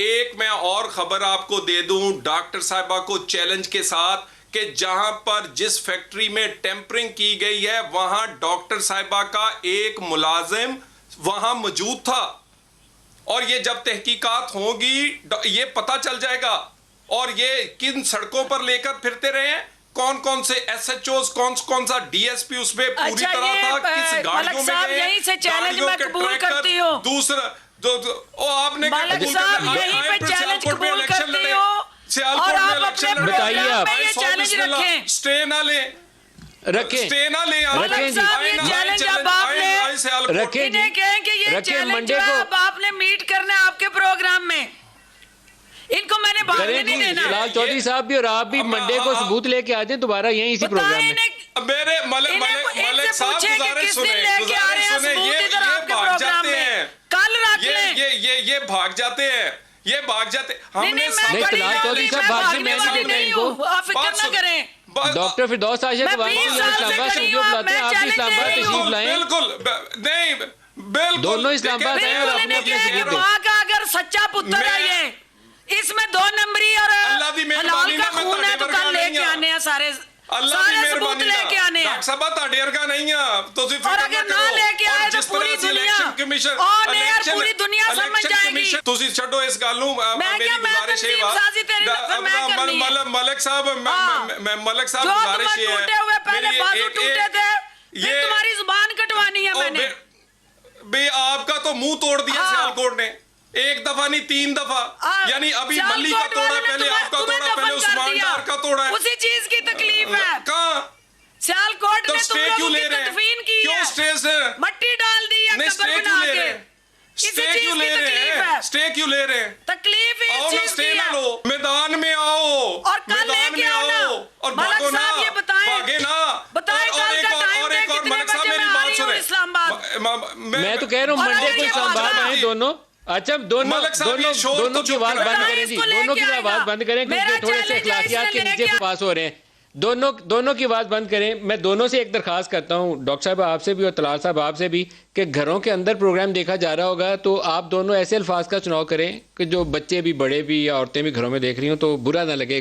एक मैं और खबर आपको दे दूं डॉक्टर साहिबा को चैलेंज के साथ कि जहां पर जिस फैक्ट्री में टेम्परिंग की गई है वहां डॉक्टर साहिबा का एक मुलाजिम वहां मौजूद था और ये जब तहकीकात होगी ये पता चल जाएगा। और ये किन सड़कों पर लेकर फिरते रहे हैं, कौन कौन से एसएचओस, कौन कौन सा डीएसपी उसमें पूरी तरह था, किस गाड़ियों में गए, यहीं से चैलेंज मैं कबूल करती हूं। दूसरा आपने मलिक साहब यहीं पे चैलेंज कबूल करती हो और आप अपने बताइए आप ये चैलेंज रखें, स्टे ना ले रखें, स्टे ना ले मलिक साहब ये चैलेंज अब आपने रखें, इन्हें कहें कि ये चैलेंज जो है अब आपने मीट करना है आपके प्रोग्राम में, इनको मैंने भागने नहीं देना। लाल चौधरी साहब भी और आप भी मंडे को सबूत लेके आ जाए दोबारा यहीं इसी प्रोग्राम में। मेरे मलिक साहब गुजारिश सुने, ये भाग जाते हैं, कल रख लें, ये भाग जाते हैं, ये भाग जाते। हमने लाल चौधरी साहब भाग मैं नहीं देता इनको। आप फिक्र ना करें। डॉक्टर फिरदौस आशिक इस्लामाबाद से जो बुलाते हैं आप भी इस्लामाबाद तशरीफ लाएं। बिल्कुल नहीं, बिल्कुल दोनों इस्लामाबाद आए और अपने अपने सबूत दें। वहाँ का अगर सच्चा पुत्र है ये, इसमें 2 नंबरी और हलाल का खून है तो कल लेके आने हैं सारे सबूत लेके आने हैं। डॉक्टर साहब ਤੁਹਾਡੇ ਵਰਗਾ नहीं है तो और अगर ना लेके आए तो पूरी दुनिया ऑन एयर पूरी दुनिया समझ जाएगी। ਤੁਸੀਂ ਛੱਡੋ ਇਸ ਗੱਲ ਨੂੰ, ਮੇਰੀ ਗੁਜ਼ਾਰਿਸ਼ ਇਹ ਵਾ मलिक साहब, मैं मलिक साहब गुजारिश ये है, टूटे हुए पहले बाजू टूटे थे, ये तुम्हारी जुबान कटवानी है मैंने। बे आपका तो मुंह तोड़ दिया सियालकोट ने, 1 दफा नहीं 3 दफा, यानी अभी मल्ली का तोड़ा, पहले आपका तोड़ा, पहले उस्मान डार का तोड़ा है। उसी चीज की तकलीफ है। कहाँ सियालकोट में स्टे क्यों ले रहे हैं, क्यों स्टे से मट्टी डाल दी है, स्टे क्यों ले रहे हैं, स्टे क्यों ले रहे हैं, स्टे क्यों ले रहे हैं, तकलीफ है इस चीज स्टे की ना लो, मैदान में आओ और कल मैदान में आना आओ और भागो ना, भागे ना। बताएं कल का टाइम है कितने बजे मैं आ रही हूं इस्लामाबाद। मैं तो कह रहा हूँ मंडे को इस्लामाबाद आए दोनों। अच्छा दोनों की आवाज बंद करें जी, दोनों की आवाज बंद करें क्योंकि थोड़े से इखलाकियात के नीचे पास हो रहे हैं। दोनों की आवाज बंद करें। मैं दोनों से एक दरखास्त करता हूँ, डॉक्टर साहब आपसे भी और तलाल साहब आपसे भी, कि घरों के अंदर प्रोग्राम देखा जा रहा होगा तो आप दोनों ऐसे अल्फाज का चुनाव करें कि जो बच्चे भी बड़े भी या औरतें भी घरों में देख रही हों तो बुरा ना लगे।